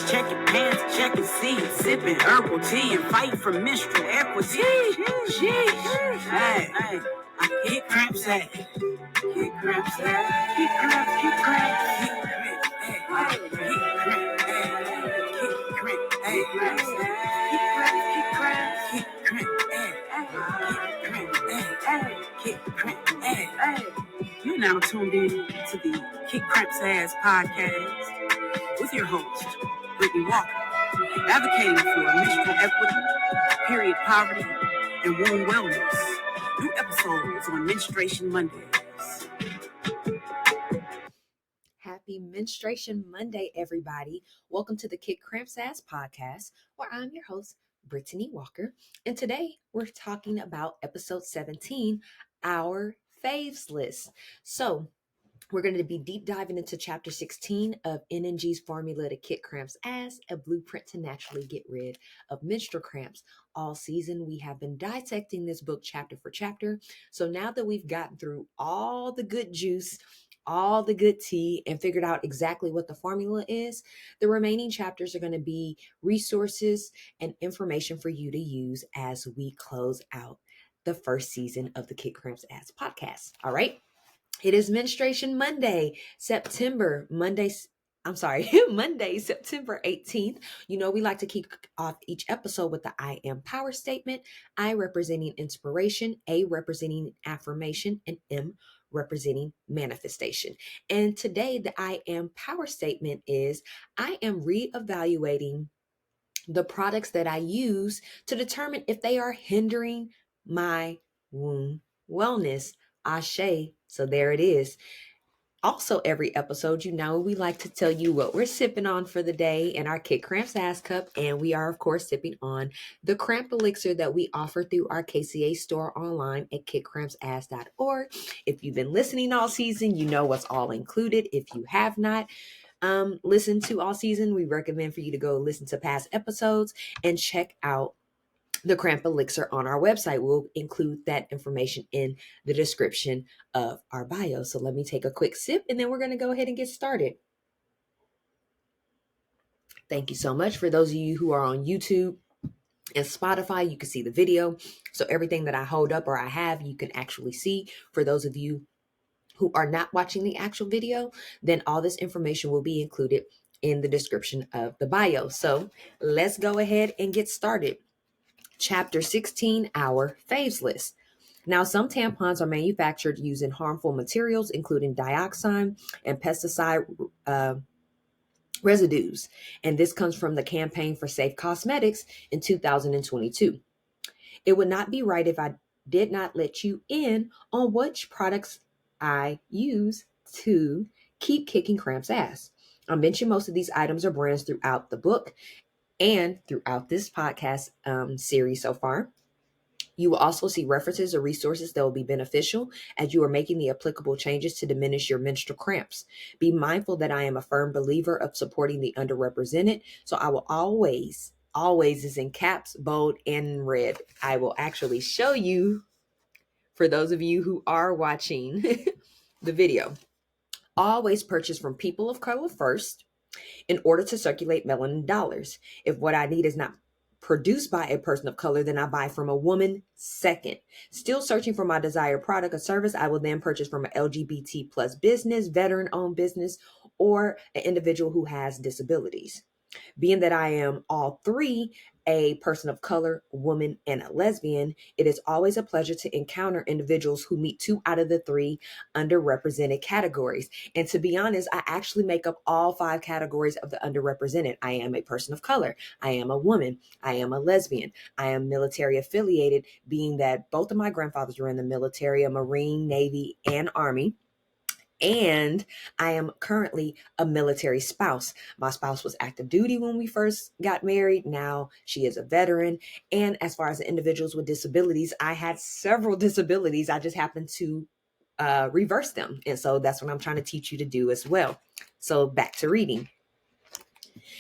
check your pants, check your seat, sipping herbal tea and fight for menstrual equity. Hey, I kick cramps at it. Kick cramps at it. Kick cramps, kick cramps. Kick cramps, kick cramps, hey, kick cramps, kick cramps, kick cramps, kick cramps, hey. You're now tuned in to the Kick Cramps Ass podcast with your host, Brittany Walker, advocating for menstrual equity, period poverty, and womb wellness. New episodes on Menstruation Mondays. Happy Menstruation Monday, everybody. Welcome to the Kick Cramps Ass podcast, where I'm your host, Brittany Walker. And today we're talking about episode 17, our Faves list. So we're going to be deep diving into chapter 16 of NNG's formula to kick cramps ass, a blueprint to naturally get rid of menstrual cramps. All season, we have been dissecting this book chapter for chapter. So now that we've gotten through all the good juice, all the good tea, and figured out exactly what the formula is, the remaining chapters are going to be resources and information for you to use as we close out the first season of the Kick Cramps Ass podcast. All right. It is Menstruation Monday, Monday, September 18th. You know, we like to kick off each episode with the I am power statement. I representing inspiration, A representing affirmation, and M representing manifestation. And today, the I am power statement is I am reevaluating the products that I use to determine if they are hindering my womb wellness. Ashe. So there it is. Also, every episode, you know, we like to tell you what we're sipping on for the day in our Kick Cramps Ass Cup. And we are, of course, sipping on the Cramp Elixir that we offer through our KCA store online at kickcrampsass.org. If you've been listening all season, you know what's all included. If you have not listened to all season, we recommend for you to go listen to past episodes and check out the Cramp Elixir on our website. We'll include that information in the description of our bio. So let me take a quick sip and then we're going to go ahead and get started. Thank you so much. For those of you who are on YouTube and Spotify, you can see the video. So everything that I hold up or I have, you can actually see. For those of you who are not watching the actual video, then all this information will be included in the description of the bio. So let's go ahead and get started. Chapter 16, our Faves list. Now, some tampons are manufactured using harmful materials, including dioxin and pesticide residues. And this comes from the Campaign for Safe Cosmetics in 2022. It would not be right if I did not let you in on which products I use to keep kicking cramps ass. I mentioned most of these items or brands throughout the book and throughout this podcast series so far. You will also see references or resources that will be beneficial as you are making the applicable changes to diminish your menstrual cramps. Be mindful that I am a firm believer of supporting the underrepresented, so I will always is in caps, bold, and in red. I will actually show you, for those of you who are watching the video, always purchase from people of color first in order to circulate melanin dollars. If what I need is not produced by a person of color, then I buy from a woman second. Still searching for my desired product or service, I will then purchase from an LGBT plus business, veteran-owned business, or an individual who has disabilities. Being that I am all three, a person of color, woman, and a lesbian, it is always a pleasure to encounter individuals who meet 2 out of the 3 underrepresented categories. And to be honest, I actually make up all 5 categories of the underrepresented. I am a person of color. I am a woman. I am a lesbian. I am military affiliated, being that both of my grandfathers were in the military, a Marine, Navy, and Army. And I am currently a military spouse. My spouse was active duty when we first got married. Now she is a veteran. And as far as the individuals with disabilities, I had several disabilities. I just happened to reverse them. And so that's what I'm trying to teach you to do as well. So back to reading.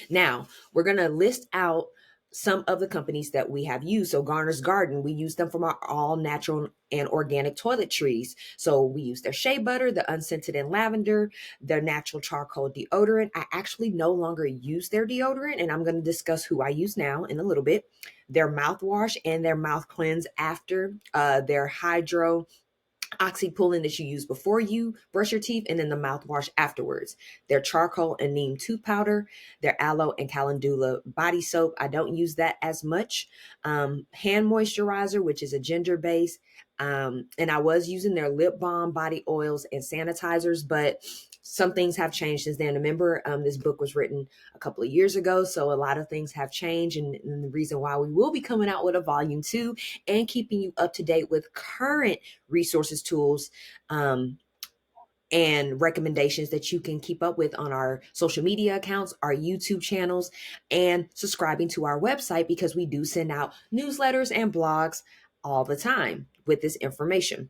Now we're going to list out some of the companies that we have used. So Garner's Garden, we use them from our all natural and organic toiletries. So we use their shea butter, the unscented and lavender, their natural charcoal deodorant. I actually no longer use their deodorant, and I'm going to discuss who I use now in a little bit. Their mouthwash and their mouth cleanse after, their hydro oxy pulling that you use before you brush your teeth, and then the mouthwash afterwards. Their charcoal and neem tooth powder, their aloe and calendula body soap. I don't use that as much. Hand moisturizer, which is a ginger base. And I was using their lip balm, body oils, and sanitizers, but some things have changed since then. Remember, this book was written a couple of years ago, so a lot of things have changed, and the reason why we will be coming out with a volume 2 and keeping you up to date with current resources, tools, and recommendations that you can keep up with on our social media accounts, our YouTube channels, and subscribing to our website, because we do send out newsletters and blogs all the time with this information.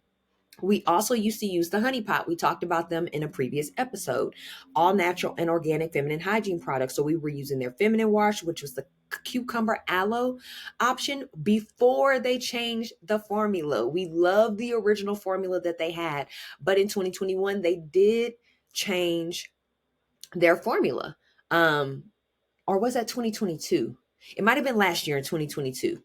We also used to use the Honey Pot. We talked about them in a previous episode. All natural and organic feminine hygiene products. So we were using their feminine wash, which was the cucumber aloe option, before they changed the formula. We love the original formula that they had, but in 2021 they did change their formula. Or was that 2022? It might have been last year in 2022.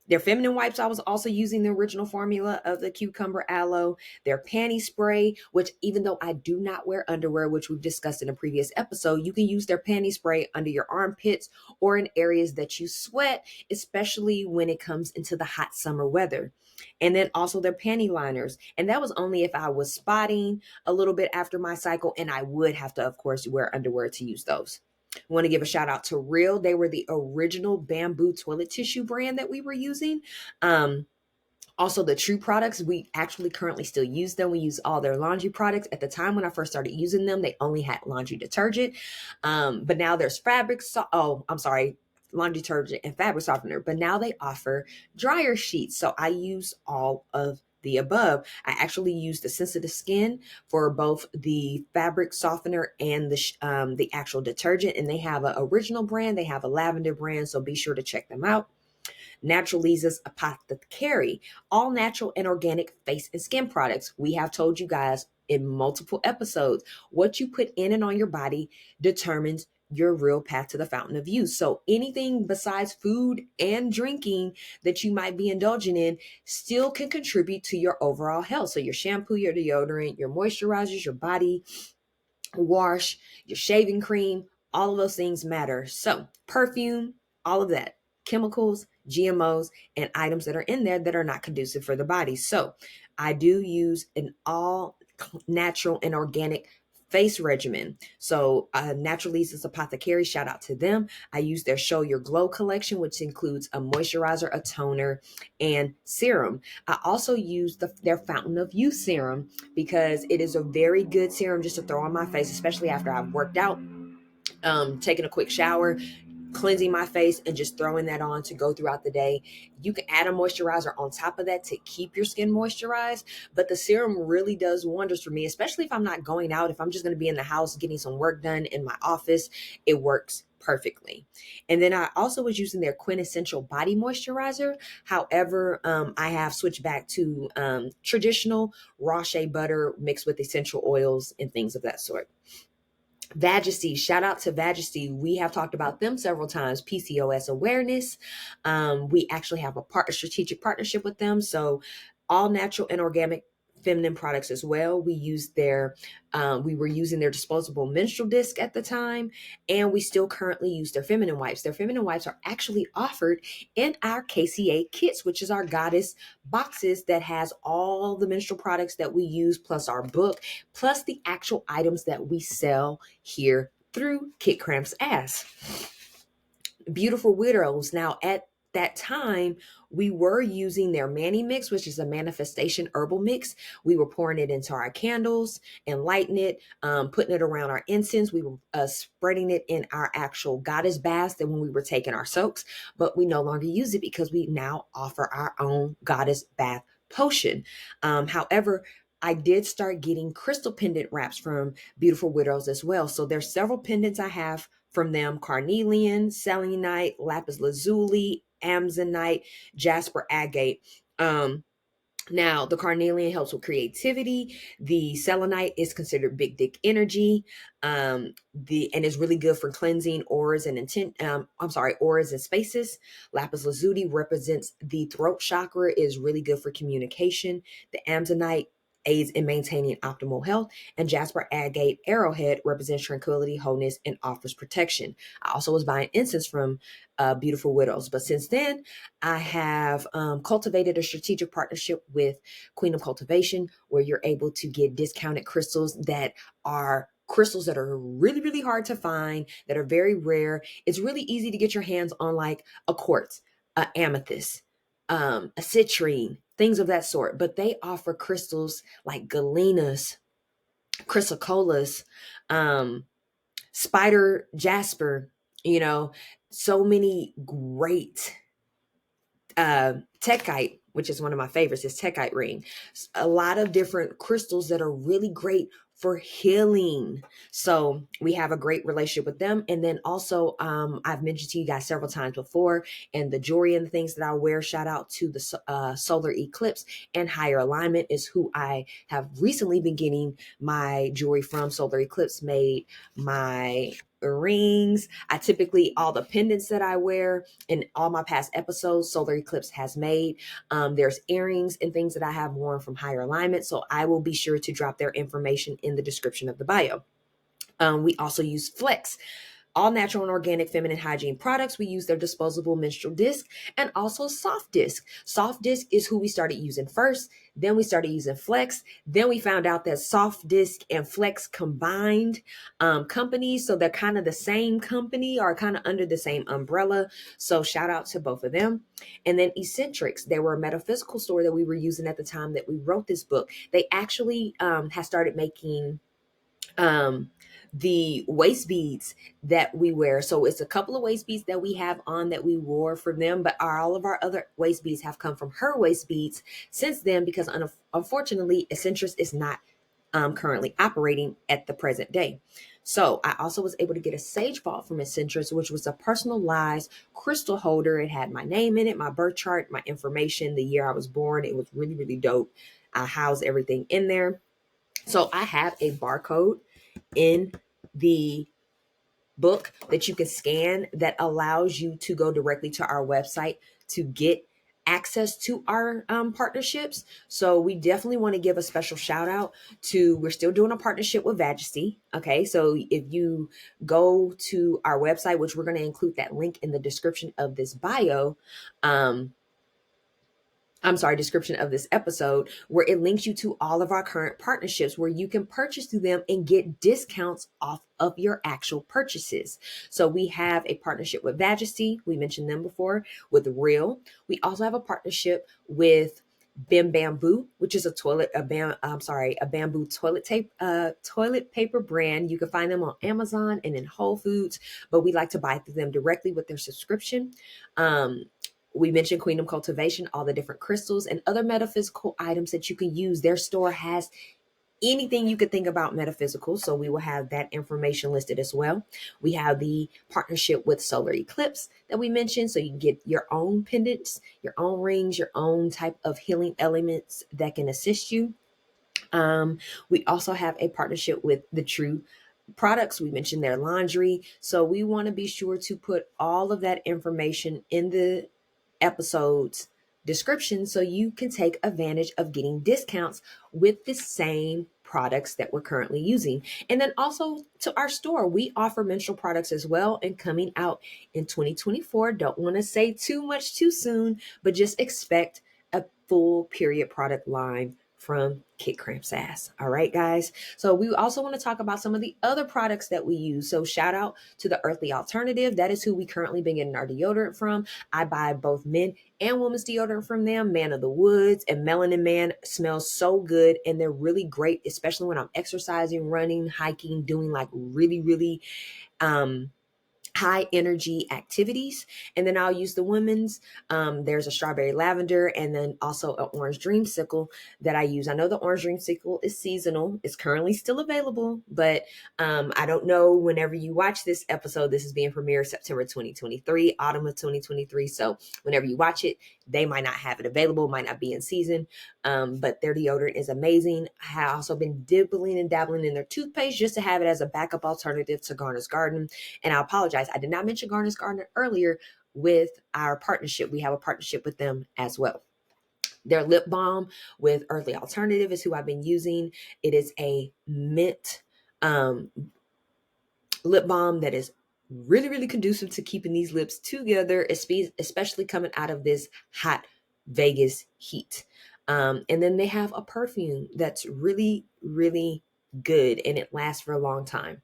Their feminine wipes, I was also using the original formula of the cucumber aloe. Their panty spray, which even though I do not wear underwear, which we've discussed in a previous episode, you can use their panty spray under your armpits or in areas that you sweat, especially when it comes into the hot summer weather. And then also their panty liners. And that was only if I was spotting a little bit after my cycle, and I would have to, of course, wear underwear to use those. I want to give a shout out to Real. They were the original bamboo toilet tissue brand that we were using. Also, the True products, we actually currently still use them. We use all their laundry products. At the time when I first started using them, they only had laundry detergent. But now there's laundry detergent and fabric softener. But now they offer dryer sheets. So I use all of the above. I actually use the sensitive skin for both the fabric softener and the actual detergent. And they have an original brand. They have a lavender brand. So be sure to check them out. Naturaliza's Apothecary, all natural and organic face and skin products. We have told you guys in multiple episodes, what you put in and on your body determines your real path to the fountain of youth. So anything besides food and drinking that you might be indulging in still can contribute to your overall health. So your shampoo, your deodorant, your moisturizers, your body wash, your shaving cream, all of those things matter. So perfume, all of that, chemicals, GMOs, and items that are in there that are not conducive for the body. So I do use an all natural and organic face regimen. So Naturaliza's Apothecary, shout out to them. I use their Show Your Glow collection, which includes a moisturizer, a toner, and serum. I also use their Fountain of Youth serum because it is a very good serum just to throw on my face, especially after I've worked out, taking a quick shower, cleansing my face, and just throwing that on to go throughout the day. You can add a moisturizer on top of that to keep your skin moisturized, but the serum really does wonders for me, especially if I'm not going out. If I'm just going to be in the house getting some work done in my office, it works perfectly. And then I also was using their quintessential body moisturizer. However, I have switched back to traditional raw shea butter mixed with essential oils and things of that sort. Vagisty, shout out to Vagisty. We have talked about them several times. PCOS awareness. We actually have a strategic partnership with them. So all natural and organic feminine products as well. We were using their disposable menstrual disc at the time, and we still currently use their feminine wipes. Their feminine wipes are actually offered in our KCA kits, which is our goddess boxes that has all the menstrual products that we use, plus our book, plus the actual items that we sell here through Kit Cramp's Ass. Beautiful Widows. Now, at that time, we were using their Mani Mix, which is a manifestation herbal mix. We were pouring it into our candles and lighting it, putting it around our incense. We were spreading it in our actual goddess baths that when we were taking our soaks, but we no longer use it because we now offer our own goddess bath potion. However, I did start getting crystal pendant wraps from Beautiful Widows as well. So there's several pendants I have from them: carnelian, selenite, lapis lazuli, amazonite, jasper agate. Now, the carnelian helps with creativity. The selenite is considered big dick energy. And is really good for cleansing auras and auras and spaces. Lapis lazuli represents the throat chakra, is really good for communication. The amazonite aids in maintaining optimal health, and jasper agate arrowhead represents tranquility, wholeness, and offers protection. I also was buying incense from Beautiful Widows, but since then I have cultivated a strategic partnership with Queen of Cultivation, where you're able to get discounted crystals that are really, really hard to find, that are very rare. It's really easy to get your hands on, like a quartz, a amethyst, a citrine, things of that sort. But they offer crystals like galenas, chrysocolas, spider jasper, so many great techite, which is one of my favorites, is techite ring. A lot of different crystals that are really great for healing. So we have a great relationship with them. And then also, I've mentioned to you guys several times before, and the jewelry and the things that I wear, shout out to the solar eclipse and higher alignment, is who I have recently been getting my jewelry from. Solar eclipse made my rings. I typically, all the pendants that I wear in all my past episodes, solar eclipse has made. There's earrings and things that I have worn from higher alignment, so I will be sure to drop their information in the description of the bio. We also use Flex, all natural and organic feminine hygiene products. We use their disposable menstrual disc, and also Soft Disc. Soft Disc is who we started using first. Then we started using Flex. Then we found out that Soft Disc and Flex combined companies. So they're kind of the same company, or kind of under the same umbrella. So shout out to both of them. And then Eccentrics. They were a metaphysical store that we were using at the time that we wrote this book. They actually has started making the waist beads that we wear. So it's a couple of waist beads that we have on that we wore for them, but all of our other waist beads have come from her waist beads since then, because unfortunately Eccentrics is not currently operating at the present day. So I also was able to get a sage vault from Eccentrics, which was a personalized crystal holder. It had my name in it, my birth chart, my information, the year I was born. It was really, really dope. I housed everything in there. So I have a barcode in the book that you can scan that allows you to go directly to our website to get access to our partnerships. So we definitely want to give a special shout out to, we're still doing a partnership with Majesty. Okay, so if you go to our website, which we're going to include that link in the description of this description of this episode, where it links you to all of our current partnerships, where you can purchase through them and get discounts off of your actual purchases. So we have a partnership with Majesty. We mentioned them before, with Real. We also have a partnership with Bim Bamboo, which is a bamboo toilet paper brand. You can find them on Amazon and in Whole Foods, but we like to buy through them directly with their subscription. We mentioned Queen of Cultivation, all the different crystals and other metaphysical items that you can use. Their store has anything you could think about metaphysical, so we will have that information listed as well. We have the partnership with Solar Eclipse that we mentioned, so you can get your own pendants, your own rings, your own type of healing elements that can assist you. We also have a partnership with the True Products. We mentioned their laundry, so we want to be sure to put all of that information in the episode's description so you can take advantage of getting discounts with the same products that we're currently using. And then also to our store, we offer menstrual products as well, and coming out in 2024. Don't want to say too much too soon, but just expect a full period product line from Kick Cramp's ass. All right, guys. So we also want to talk about some of the other products that we use. So shout out to the Earthly Alternative. That is who we currently been getting our deodorant from. I buy both men and women's deodorant from them. Man of the Woods and Melanin Man smells so good, and they're really great, especially when I'm exercising, running, hiking, doing like really, really high energy activities. And then I'll use the women's. There's a strawberry lavender and then also an orange dreamsicle that I use. I know the orange dreamsicle is seasonal. It's currently still available, but I don't know whenever you watch this episode. This is being premiered September 2023, autumn of 2023. So whenever you watch it, they might not have it available, might not be in season. But their deodorant is amazing. I have also been dibbling and dabbling in their toothpaste just to have it as a backup alternative to Garner's Garden. And I apologize, I did not mention Garner's Garden earlier with our partnership. We have a partnership with them as well. Their lip balm with Earthly Alternative is who I've been using. It is a mint lip balm that is really, really conducive to keeping these lips together, especially coming out of this hot Vegas heat. And then they have a perfume that's really, really good and it lasts for a long time.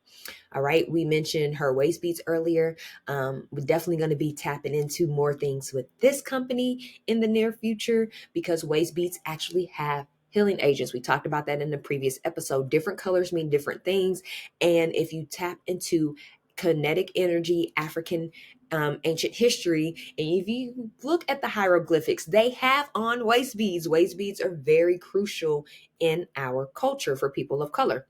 All right. We mentioned her waist beads earlier. We're definitely going to be tapping into more things with this company in the near future because waist beads actually have healing agents. We talked about that in the previous episode. Different colors mean different things. And if you tap into kinetic energy, African ancient history, and if you look at the hieroglyphics, they have on waist beads. Waist beads are very crucial in our culture for people of color.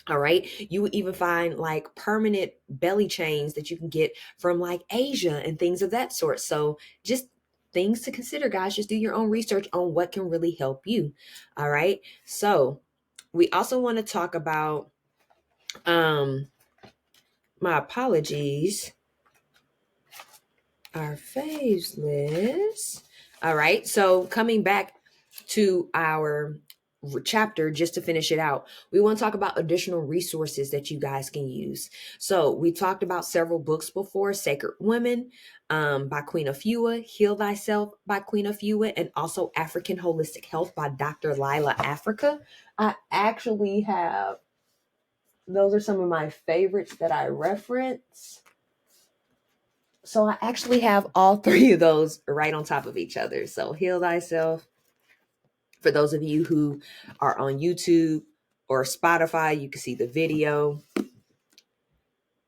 All right. You would even find like permanent belly chains that you can get from like Asia and things of that sort. So just things to consider, guys. Just do your own research on what can really help you. All right. So we also want to talk about my apologies. Our faves list. All right. So coming back to our chapter, just to finish it out, we want to talk about additional resources that you guys can use. So we talked about several books before: Sacred Women by Queen Afua, Heal Thyself by Queen Afua, and also African Holistic Health by Dr. Lila Africa. I actually have, those are some of my favorites that I reference. So I actually have all three of those right on top of each other. So Heal Thyself, for those of you who are on YouTube or Spotify, you can see the video.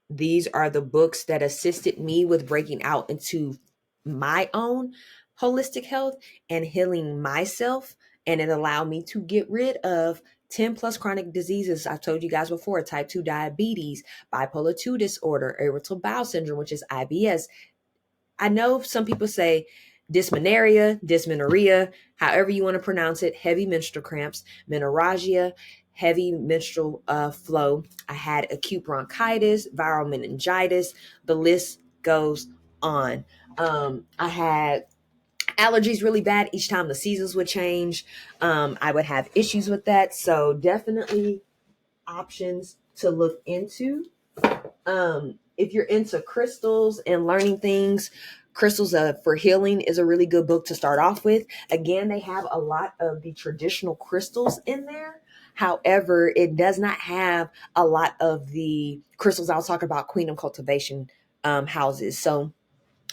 These are the books that assisted me with breaking out into my own holistic health and healing myself. And it allowed me to get rid of 10 plus chronic diseases. I've told you guys before: type 2 diabetes, bipolar 2 disorder, irritable bowel syndrome, which is IBS. I know some people say dysmenorrhea, however you want to pronounce it, heavy menstrual cramps, menorrhagia, heavy menstrual flow. I had acute bronchitis, viral meningitis. The list goes on. I had allergies really bad each time the seasons would change. I would have issues with that. So definitely options to look into. If you're into crystals and learning things, Crystals for Healing is a really good book to start off with. Again, they have a lot of the traditional crystals in there. However, it does not have a lot of the crystals I'll talk about Queen of Cultivation houses. So,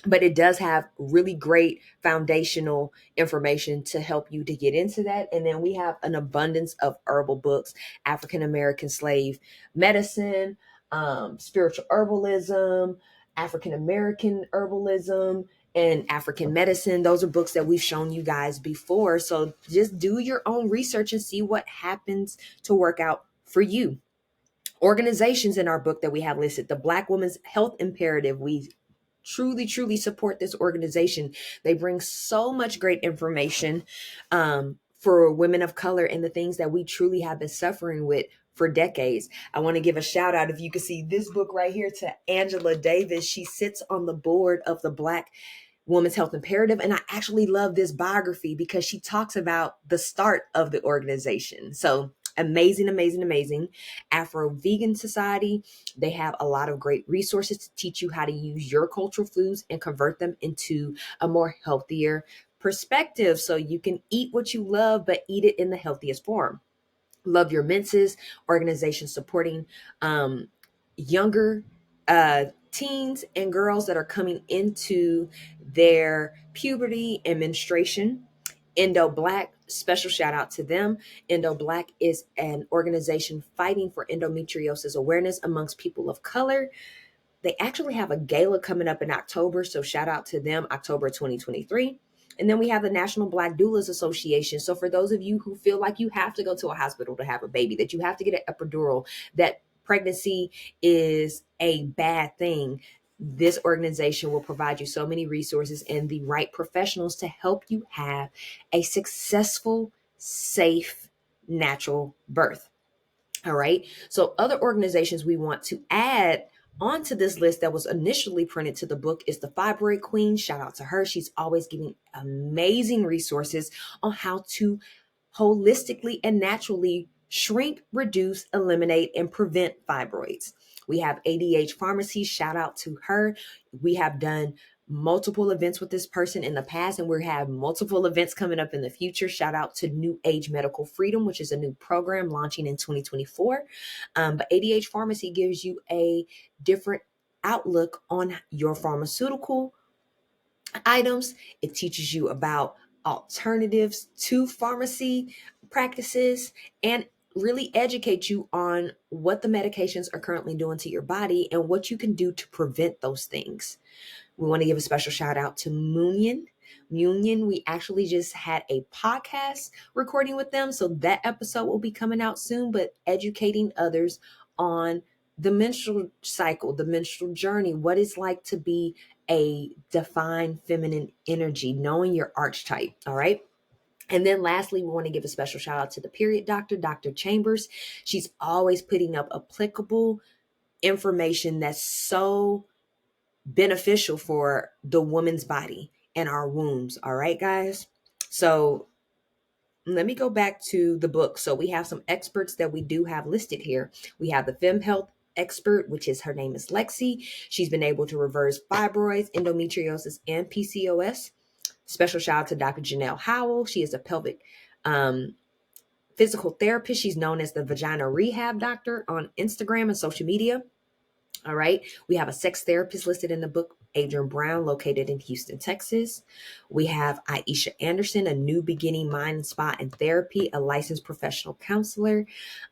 but it does have really great foundational information to help you to get into that. And then we have an abundance of herbal books: African American Slave Medicine, Spiritual Herbalism, African American Herbalism, and African Medicine. Those are books that we've shown you guys before. So just do your own research and see what happens to work out for you. Organizations in our book that we have listed: the Black Women's Health Imperative. We truly support this organization. They bring so much great information for women of color and the things that we truly have been suffering with for decades. I want to give a shout out, if you can see this book right here, to Angela Davis. She sits on the board of the Black Women's Health Imperative. And I actually love this biography because she talks about the start of the organization. So amazing. Afro Vegan Society. They have a lot of great resources to teach you how to use your cultural foods and convert them into a more healthier perspective so you can eat what you love, but eat it in the healthiest form. Love Your Menses organization supporting younger teens and girls that are coming into their puberty and menstruation. Indo Black, special shout out to them. Indo Black is an organization fighting for endometriosis awareness amongst people of color. They actually have a gala coming up in October, so shout out to them, October 2023. And then we have the National Black Doulas Association. So for those of you who feel like you have to go to a hospital to have a baby, that you have to get an epidural, that pregnancy is a bad thing, this organization will provide you so many resources and the right professionals to help you have a successful, safe, natural birth. All right. So other organizations we want to add onto this list that was initially printed to the book is the Fibroid Queen. Shout out to her. She's always giving amazing resources on how to holistically and naturally shrink, reduce, eliminate, and prevent fibroids. We have ADH Pharmacy. Shout out to her. We have done multiple events with this person in the past, and we have multiple events coming up in the future. Shout out to New Age Medical Freedom, which is a new program launching in 2024. But ADH Pharmacy gives you a different outlook on your pharmaceutical items. It teaches you about alternatives to pharmacy practices and really educate you on what the medications are currently doing to your body and what you can do to prevent those things. We want to give a special shout out to Moonion. We actually just had a podcast recording with them, so that episode will be coming out soon, but educating others on the menstrual cycle, the menstrual journey, what it's like to be a defined feminine energy, knowing your archetype. All right. And then lastly, we want to give a special shout out to the period doctor, Dr. Chambers. She's always putting up applicable information that's so beneficial for the woman's body and our wombs. All right, guys. So let me go back to the book. So we have some experts that we do have listed here. We have the Fem Health expert, which is, her name is Lexi. She's been able to reverse fibroids, endometriosis, and PCOS. Special shout out to Dr. Janelle Howell. She is a pelvic physical therapist. She's known as the Vagina Rehab Doctor on Instagram and social media. All right. We have a sex therapist listed in the book, Adrian Brown, located in Houston, Texas. We have Aisha Anderson, a new beginning mind, spa, and therapy, a licensed professional counselor,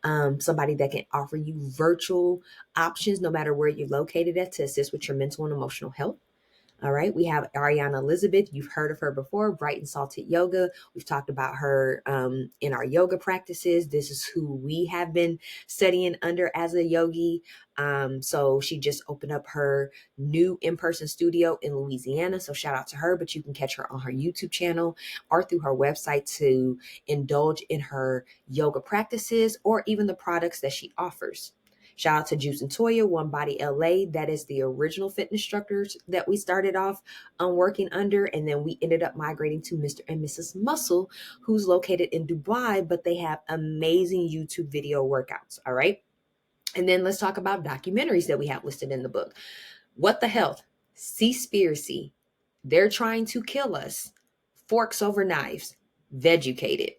somebody that can offer you virtual options no matter where you're located at to assist with your mental and emotional health. All right. We have Ariana Elizabeth. You've heard of her before, Bright and Salted Yoga. We've talked about her in our yoga practices. This is who we have been studying under as a yogi. So she just opened up her new in-person studio in Louisiana. So shout out to her, but you can catch her on her YouTube channel or through her website to indulge in her yoga practices or even the products that she offers. Shout out to Juice and Toya, One Body LA. That is the original fitness instructors that we started off working under. And then we ended up migrating to Mr. and Mrs. Muscle, who's located in Dubai, but they have amazing YouTube video workouts. All right. And then let's talk about documentaries that we have listed in the book. What the Health, Seaspiracy, They're Trying to Kill Us, Forks Over Knives, Vegucated.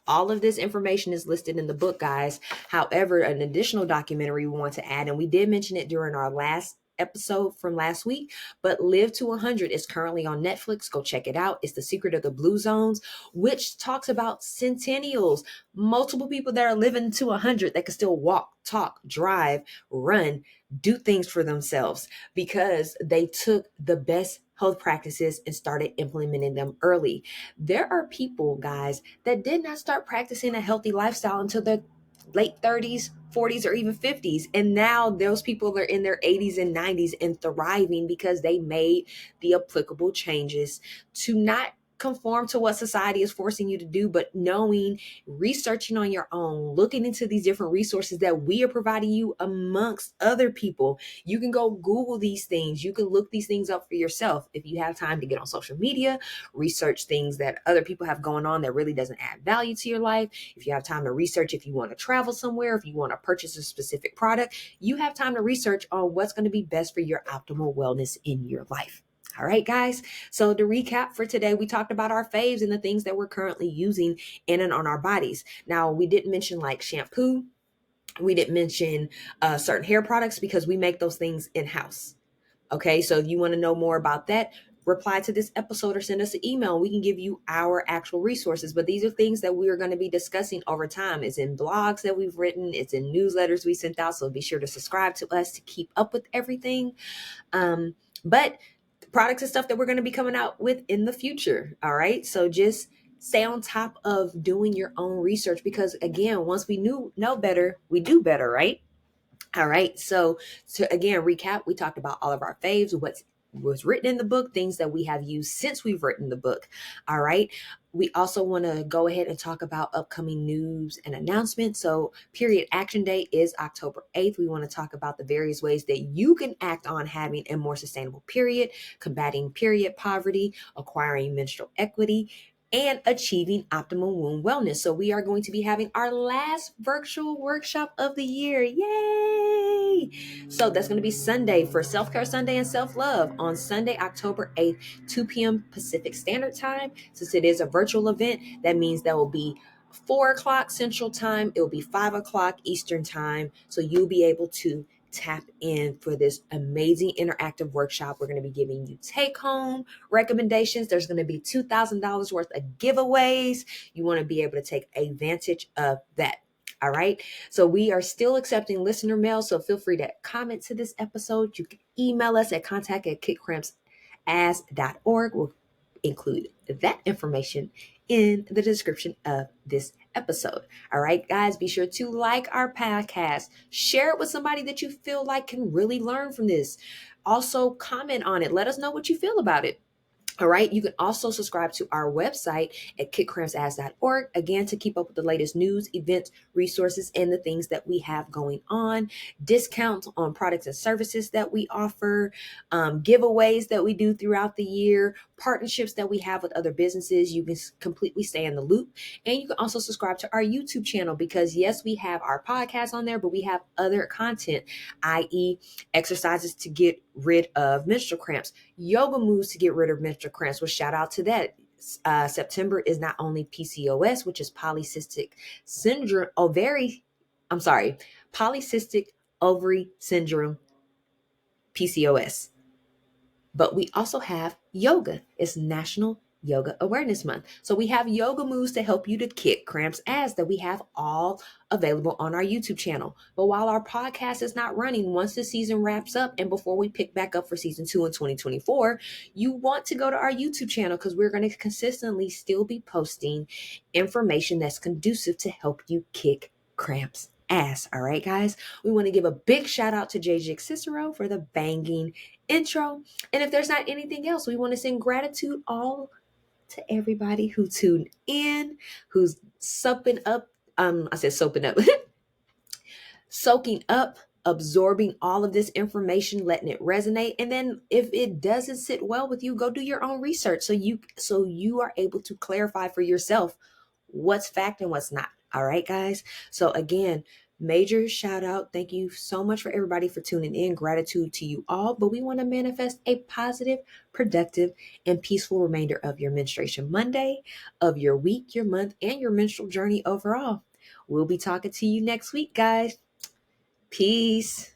All of this information is listed in the book, guys. However, an additional documentary we want to add, and we did mention it during our last episode from last week, but Live to 100 is currently on Netflix. Go check it out. It's The Secret of the Blue Zones, which talks about centennials, multiple people that are living to 100 that can still walk, talk, drive, run, do things for themselves because they took the best health practices and started implementing them early. There are people, guys, that did not start practicing a healthy lifestyle until their late 30s, 40s, or even 50s. And now those people are in their 80s and 90s and thriving because they made the applicable changes to not conform to what society is forcing you to do, but knowing, researching on your own, looking into these different resources that we are providing you amongst other people. You can go Google these things. You can look these things up for yourself. If you have time to get on social media, research things that other people have going on that really doesn't add value to your life. If you have time to research, if you want to travel somewhere, if you want to purchase a specific product, you have time to research on what's going to be best for your optimal wellness in your life. All right, guys. So to recap for today, we talked about our faves and the things that we're currently using in and on our bodies. Now, we didn't mention like shampoo. We didn't mention certain hair products because we make those things in-house. Okay, so if you want to know more about that, reply to this episode or send us an email. We can give you our actual resources. But these are things that we are going to be discussing over time. It's in blogs that we've written, it's in newsletters we sent out. So be sure to subscribe to us to keep up with everything. But products and stuff that we're going to be coming out with in the future. All right. So just stay on top of doing your own research, because again, once we know better, we do better, right? All right. So to again recap, we talked about all of our faves, what was written in the book, things that we have used since we've written the book. All right. We also want to go ahead and talk about upcoming news and announcements. So period action day is October 8th. We want to talk about the various ways that you can act on having a more sustainable period, combating period poverty, acquiring menstrual equity, and achieving optimal womb wellness. So we are going to be having our last virtual workshop of the year. Yay! So that's going to be Sunday for Self-Care Sunday and Self-Love on Sunday, October 8th, 2 p.m. Pacific Standard Time. Since it is a virtual event, that means that will be 4 o'clock Central Time. It will be 5 o'clock Eastern Time. So you'll be able to tap in for this amazing interactive workshop. We're going to be giving you take-home recommendations. There's going to be $2,000 worth of giveaways. You want to be able to take advantage of that. All right. So we are still accepting listener mail. So feel free to comment to this episode. You can email us at contact@kitcrampsass.org. We'll include that information in the description of this episode. All right, guys, be sure to like our podcast, share it with somebody that you feel like can really learn from this. Also, comment on it. Let us know what you feel about it. All right. You can also subscribe to our website at kitcrampsass.org, again, to keep up with the latest news, events, resources, and the things that we have going on, discounts on products and services that we offer, giveaways that we do throughout the year, partnerships that we have with other businesses. You can completely stay in the loop. And you can also subscribe to our YouTube channel, because yes, we have our podcast on there, but we have other content, i.e. exercises to get rid of menstrual cramps, yoga moves to get rid of menstrual cramps. Well, shout out to that. September is not only PCOS, which is polycystic ovary syndrome, PCOS. But we also have yoga. It's National Yoga Awareness Month. So we have yoga moves to help you to kick cramps ass that we have all available on our YouTube channel. But while our podcast is not running, once the season wraps up and before we pick back up for season 2 in 2024, you want to go to our YouTube channel, because we're going to consistently still be posting information that's conducive to help you kick cramps ass. All right, guys. We want to give a big shout out to JJ Cicero for the banging intro. And if there's not anything else, we want to send gratitude all to everybody who tuned in, who's soaking up, soaking up, absorbing all of this information, letting it resonate. And then if it doesn't sit well with you, go do your own research so you are able to clarify for yourself what's fact and what's not. All right, guys. So again, major shout out. Thank you so much for everybody for tuning in. Gratitude to you all. But we want to manifest a positive, productive, and peaceful remainder of your Menstruation Monday, of your week, your month, and your menstrual journey overall. We'll be talking to you next week, guys. Peace.